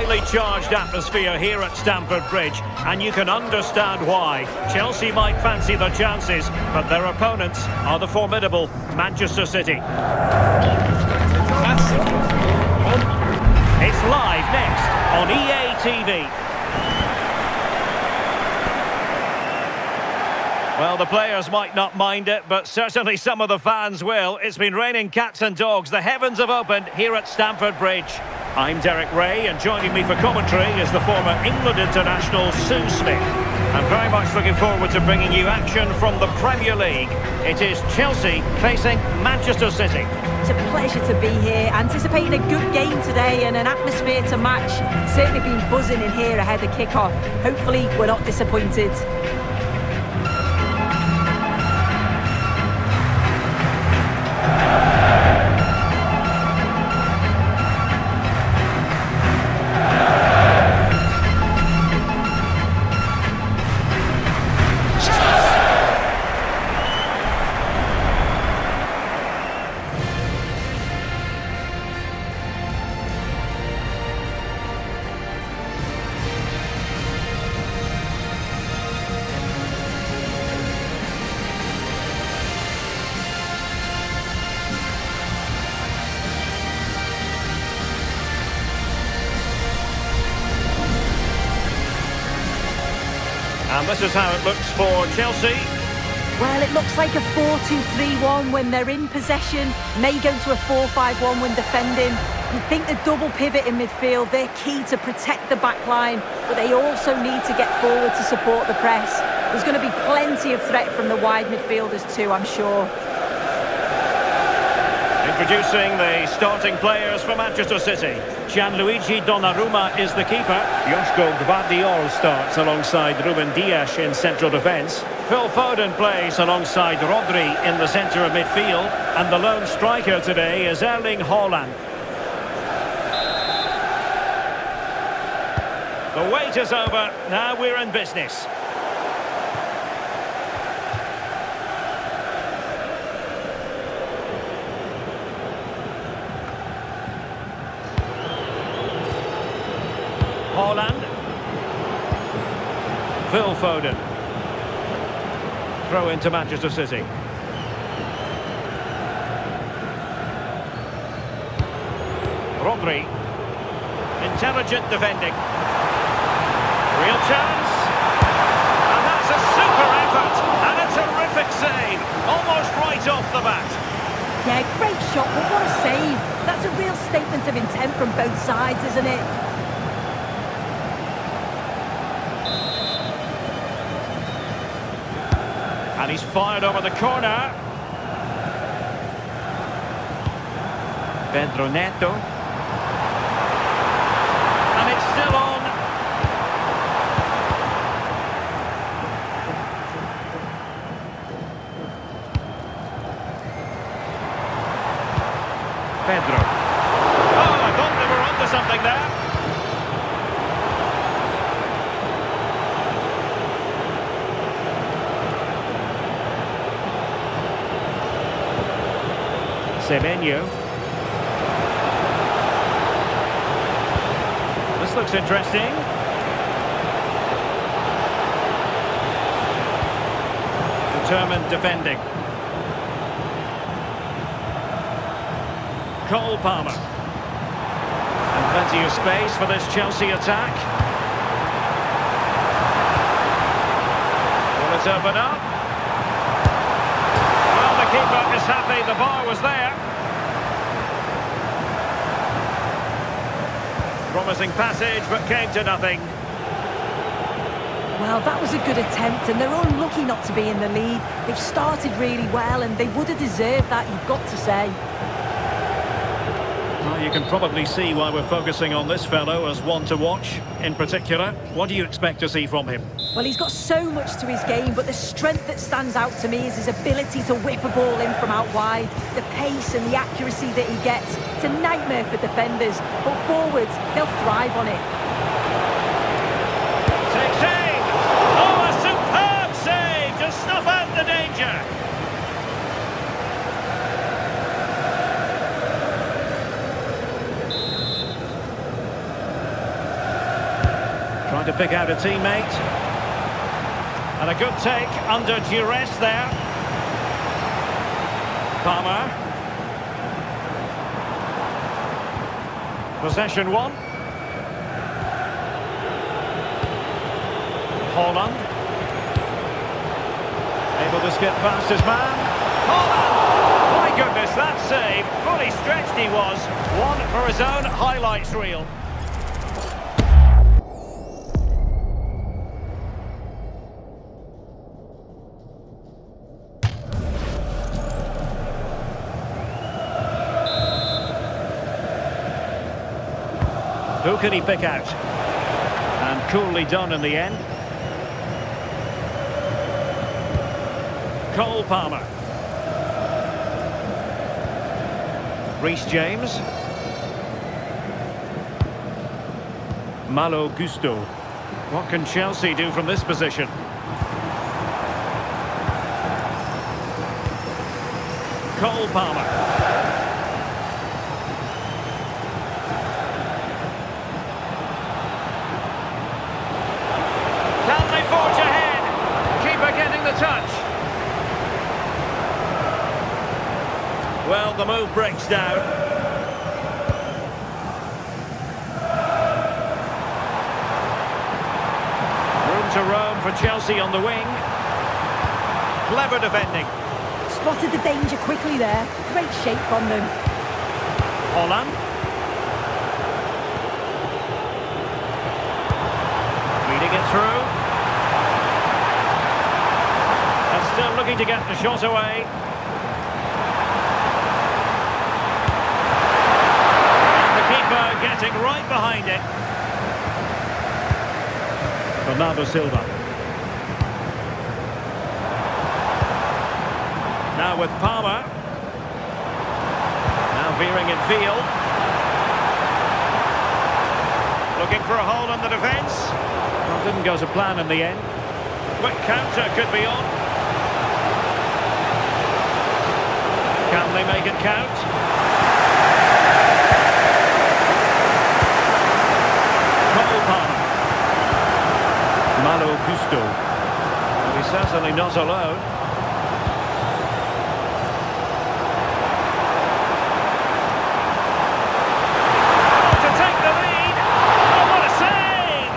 highly charged atmosphere here at Stamford Bridge, and you can understand why. Chelsea might fancy their chances, but their opponents are the formidable Manchester City. It's live next on EA TV. Well, the players might not mind it, but certainly some of the fans will. It's been raining cats and dogs. The heavens have opened here at Stamford Bridge. I'm Derek Ray, and joining me for commentary is the former England international Sue Smith. I'm very much looking forward to bringing you action from the Premier League. It is Chelsea facing Manchester City. It's a pleasure to be here, anticipating a good game today and an atmosphere to match. Certainly been buzzing in here ahead of kick-off. Hopefully we're not disappointed. And this is how it looks for Chelsea. Well, it looks like a 4-2-3-1 when they're in possession. May go to a 4-5-1 when defending. You think the double pivot in midfield, they're key to protect the back line, but they also need to get forward to support the press. There's going to be plenty of threat from the wide midfielders too, I'm sure. Introducing the starting players for Manchester City. Gianluigi Donnarumma is the keeper. Joško Gvardiol starts alongside Ruben Dias in central defence. Phil Foden plays alongside Rodri in the centre of midfield. And the lone striker today is Haaland. The wait is over. Now we're in business. Haaland. Phil Foden. Throw into Manchester City. Rodri. Intelligent defending. Real chance. And that's a super effort. And a terrific save. Almost right off the bat. Yeah, great shot, but what a save. That's a real statement of intent from both sides, isn't it? And he's fired over the corner. Pedro Neto. And it's still on. Pedro. Oh, I thought they were onto something there. Semenyo. This looks interesting. Determined defending. Colepalmer. And plenty of space for this Chelsea attack. Will it open up? Well, the keeper is happy the bar was there. Promising passage, but came to nothing. Well, that was a good attempt, and they're unlucky not to be in the lead. They've started really well, and they would have deserved that, you've got to say. Well, you can probably see why we're focusing on this fellow as one to watch. In particular, what do you expect to see from him? Well, he's got so much to his game, but the strength that stands out to me is his ability to whip a ball in from out wide. The pace and the accuracy that he gets. It's a nightmare for defenders, but forwards, they'll thrive on it. Takes aim! Oh, a superb save to snuff out the danger! to pick out a teammate. And a good take under duress there. Palmer. Possession one. Haaland. Able to skip past his man. Haaland! My goodness, that save. Fully stretched he was. One for his own highlights reel. Who can he pick out? And coolly done in the end. Colepalmer. Reece James. Malo Gusto. What can Chelsea do from this position? Colepalmer. Can they forge ahead? Keeper getting the touch. Well, the move breaks down. Room to roam for Chelsea on the wing. Clever defending. Spotted the danger quickly there. Great shape from them. Haaland. Feeding it through. And still looking to get the shot away. Getting right behind it. Bernardo Silva. Now with Palmer. Now veering in field. Looking for a hole in the defence. Well, didn't go to plan in the end. Quick counter could be on. Can they make it count? Malo Gusto. Well, he's certainly not alone. Oh, to take the lead! Oh, what a save!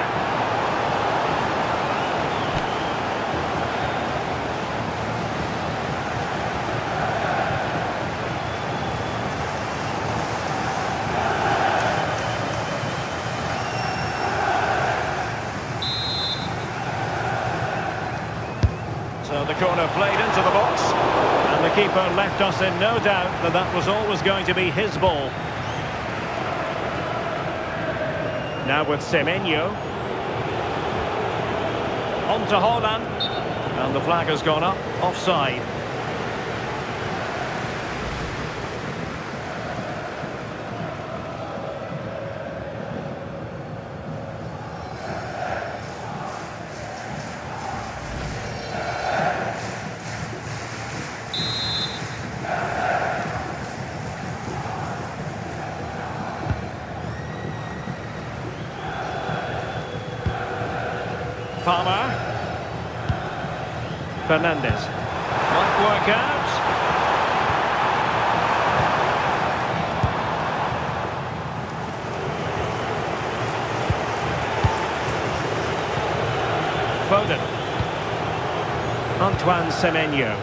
So the corner played into the box, and the keeper left us in no doubt that that was always going to be his ball. Now with Semenyo. On to Haaland, and the flag has gone up, offside. Palmer. Fernandez. Might work out. Foden. Antoine Semenyo.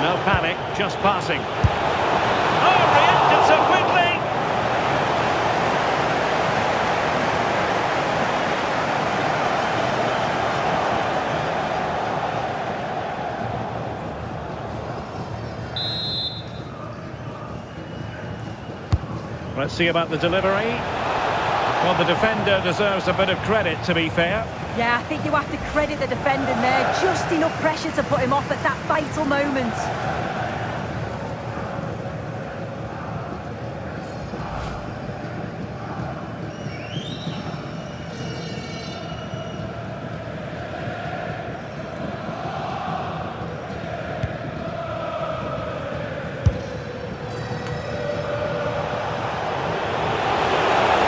No panic, just passing. Oh, reacted so quickly! Let's see about the delivery. Well, the defender deserves a bit of credit, to be fair. Yeah, I think you have to credit the defending there. Just enough pressure to put him off at that vital moment.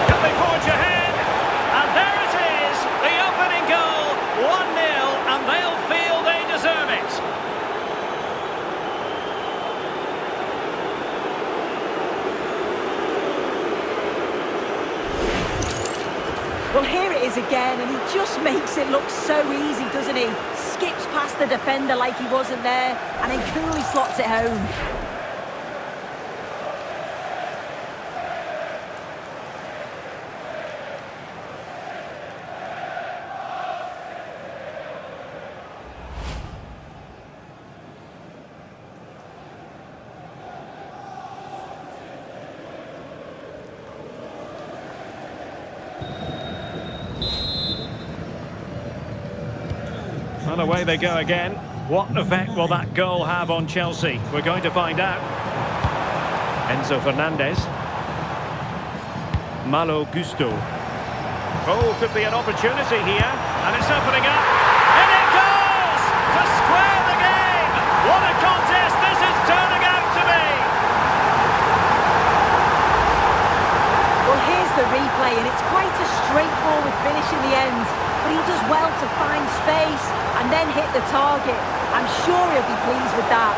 Can they forge Well, here it is again, and he just makes it look so easy, doesn't he? Skips past the defender like he wasn't there, and then coolly slots it home. And away they go again. What effect will that goal have on Chelsea? We're going to find out. Enzo Fernandez. Malo Gusto. Oh, could be an opportunity here. And it's opening up. And it goes! To square the game! What a contest this is turning out to be! Well, here's the replay, and it's quite a straightforward finish in the end. But he does well to find space and then hit the target. I'm sure he'll be pleased with that.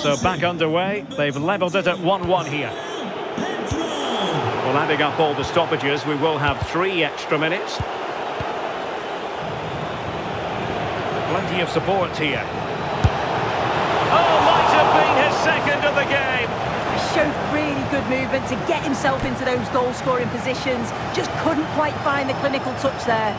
So back underway. They've levelled it at 1-1 here. Well, adding up all the stoppages, we will have 3 extra minutes. Plenty of support here. Oh, might have been his second of the game. He showed really good movement to get himself into those goal-scoring positions. Just couldn't quite find the clinical touch there.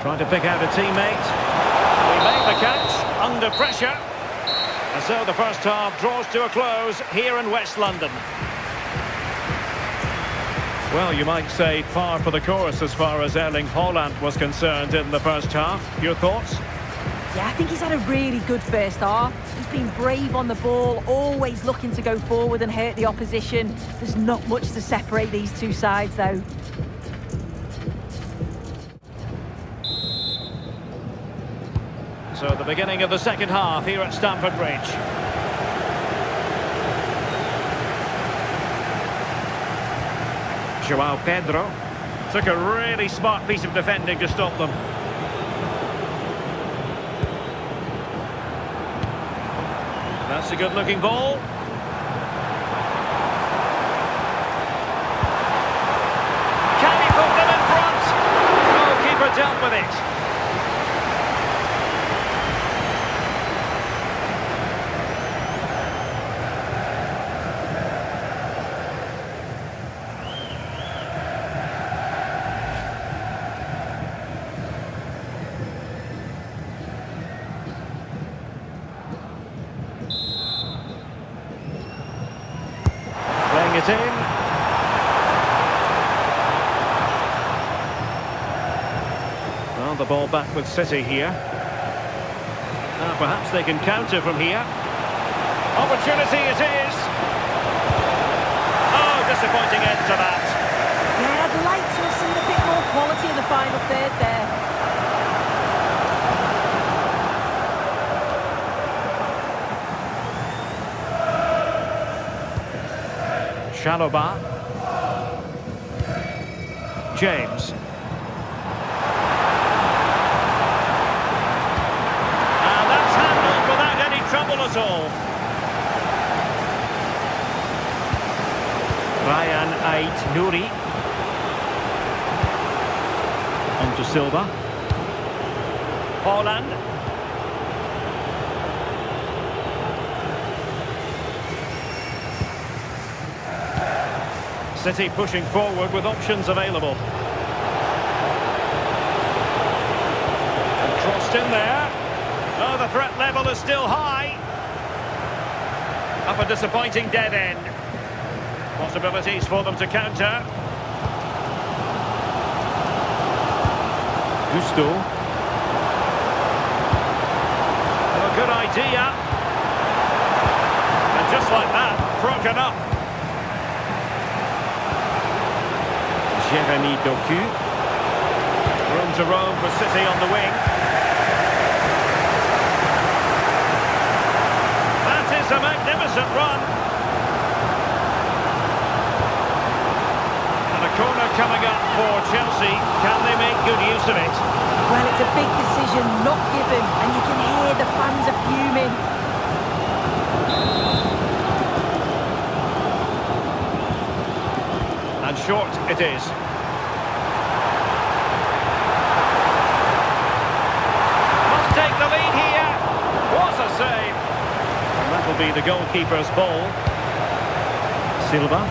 Trying to pick out a teammate. We made the catch under pressure. And so the first half draws to a close here in West London. Well, you might say par for the course as far as Erling Haaland was concerned in the first half. Your thoughts? Yeah, I think he's had a really good first half. He's been brave on the ball, always looking to go forward and hurt the opposition. There's not much to separate these two sides, though. So the beginning of the second half here at Stamford Bridge. João Pedro took a really smart piece of defending to stop them. That's a good-looking ball. Can he put them in front? Oh, keeper dealt with it. It in. Well, the ball back with City here. Perhaps they can counter from here. Opportunity it is. Oh, disappointing end to that. Yeah, I'd like to have seen a bit more quality in the final third there. Chalobah. James. And that's handled without any trouble at all. Ryan Ait-Nouri. On to Silva. Haaland. City pushing forward with options available. And crossed in there. Oh, the threat level is still high. Up a disappointing dead end. Possibilities for them to counter. Gusto. Oh, good idea. And just like that, broken up. Jeremy Doku. Room to roam for City on the wing. That is a magnificent run. And a corner coming up for Chelsea. Can they make good use of it? Well, it's a big decision not given, and you can hear the fans are fuming. And short it is. Must take the lead here. What a save. And that will be the goalkeeper's ball. Silva.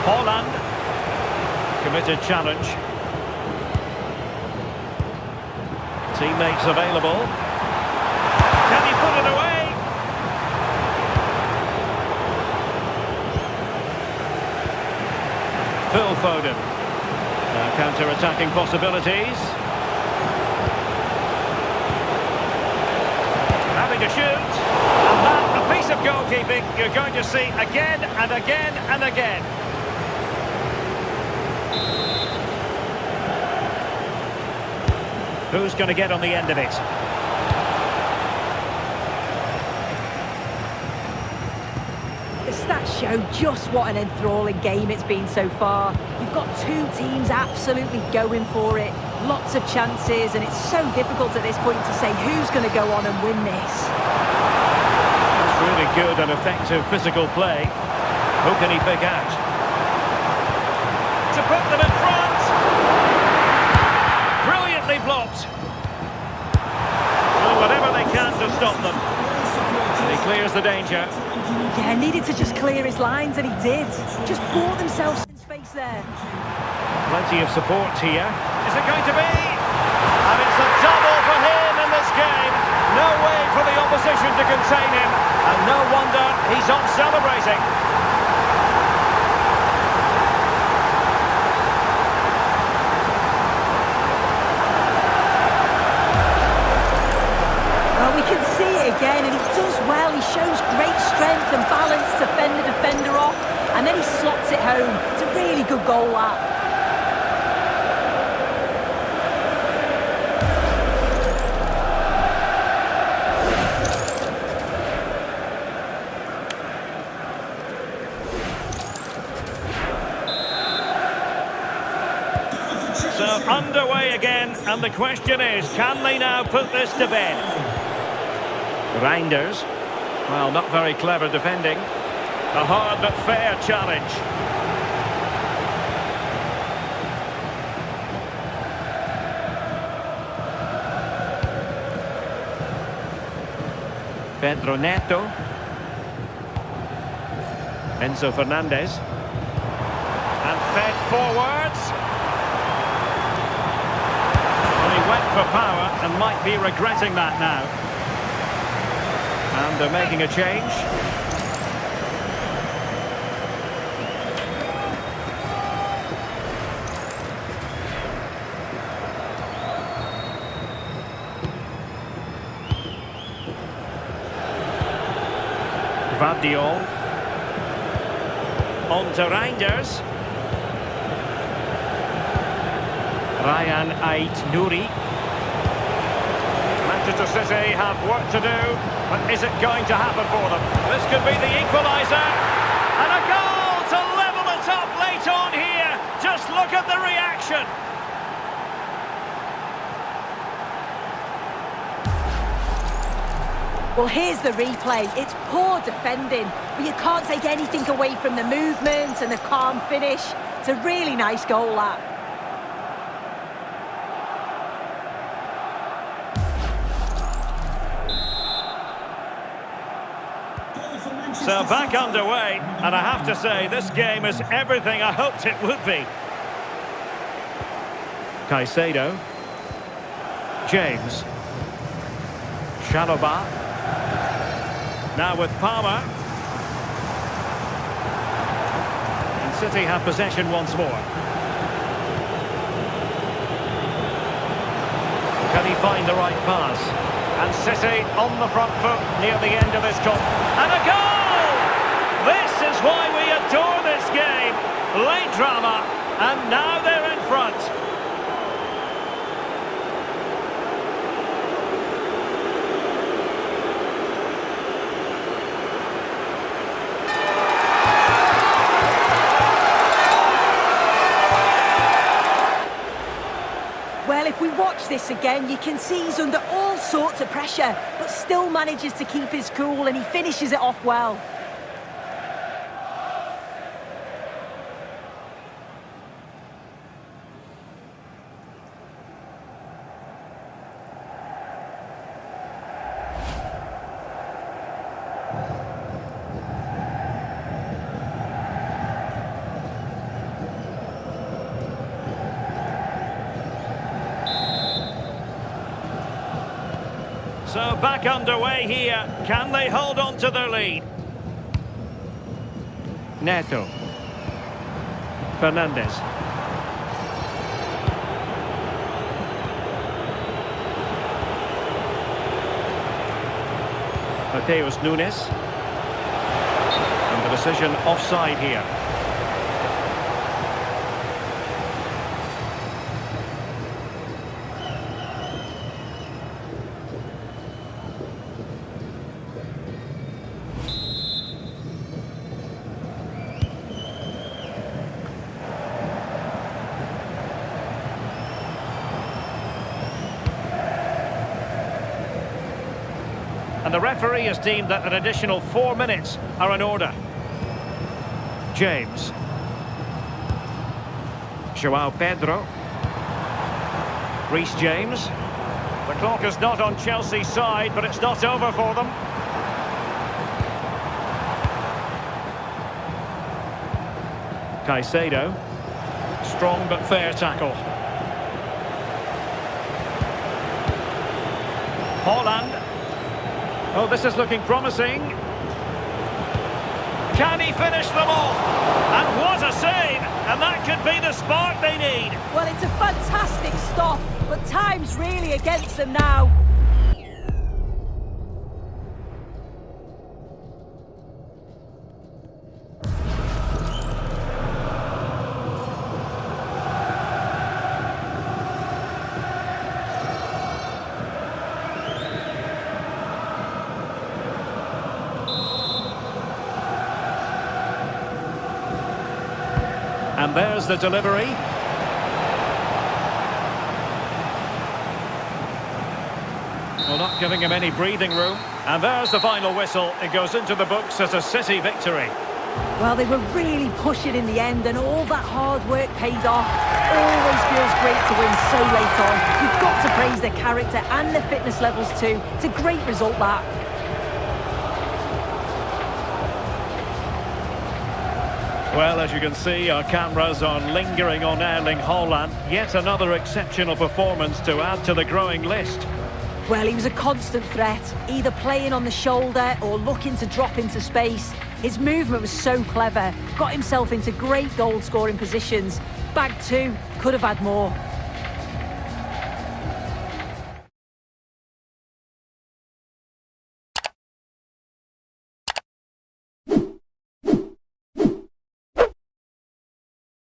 Haaland. Committed challenge. Teammates available. Can he put it away? Foden. Now counter-attacking possibilities. Having to shoot. And that, a piece of goalkeeping you're going to see again and again and again. Who's going to get on the end of it? The stats show just what an enthralling game it's been so far. You've got two teams absolutely going for it. Lots of chances, and it's so difficult at this point to say who's going to go on and win this. That's really good and effective physical play. Who can he pick out? To put them in front! Brilliantly blocked. Doing whatever they can to stop them. And he clears the danger. Yeah, needed to just clear his lines, and he did. Just bought themselves in space there. Plenty of support here. Is it going to be? And it's a double for him in this game. No way for the opposition to contain him. And no wonder he's off celebrating. Well, we can see it again, and he does well. He shows great strength and balance to fend the defender off, and then he slots it home. It's a really good goal, that. So underway again, and the question is, can they now put this to bed? Reinders, well, not very clever defending. A hard but fair challenge. Pedro Neto. Enzo Fernandez. And fed forwards. Well, he went for power and might be regretting that now. And they're making a change. Vardiol. On to Reinders. Ryan Ait-Nouri. Manchester City have work to do, but is it going to happen for them? This could be the equaliser. And a goal to level it up late on here. Just look at the reaction. Well, here's the replay. It's poor defending, but you can't take anything away from the movement and the calm finish. It's a really nice goal, that. So back underway, and I have to say, this game is everything I hoped it would be. Caicedo. James. Chalobah. Now with Palmer. And City have possession once more. Can he find the right pass? And City on the front foot near the end of this cup. And a goal! This is why we adore this game. Late drama, and now they're in front. If we watch this again, you can see he's under all sorts of pressure, but still manages to keep his cool, and he finishes it off well. So back underway here. Can they hold on to their lead? Neto. Fernandez. Mateus Nunes. And the decision offside here. And the referee has deemed that an additional 4 minutes are in order. James. João Pedro. Reece James. The clock is not on Chelsea's side, but it's not over for them. Caicedo. Strong but fair tackle. Haaland. Oh, this is looking promising. Can he finish them off? And what a save! And that could be the spark they need. Well, it's a fantastic stop, but time's really against them now. And there's the delivery. Well, not giving him any breathing room. And there's the final whistle. It goes into the books as a City victory. Well, they were really pushing in the end, and all that hard work paid off. Always feels great to win so late on. You've got to praise their character and their fitness levels too. It's a great result, that. Well, as you can see, our cameras are lingering on Erling Haaland. Yet another exceptional performance to add to the growing list. Well, he was a constant threat, either playing on the shoulder or looking to drop into space. His movement was so clever, got himself into great goal-scoring positions. Bag two, could have had more.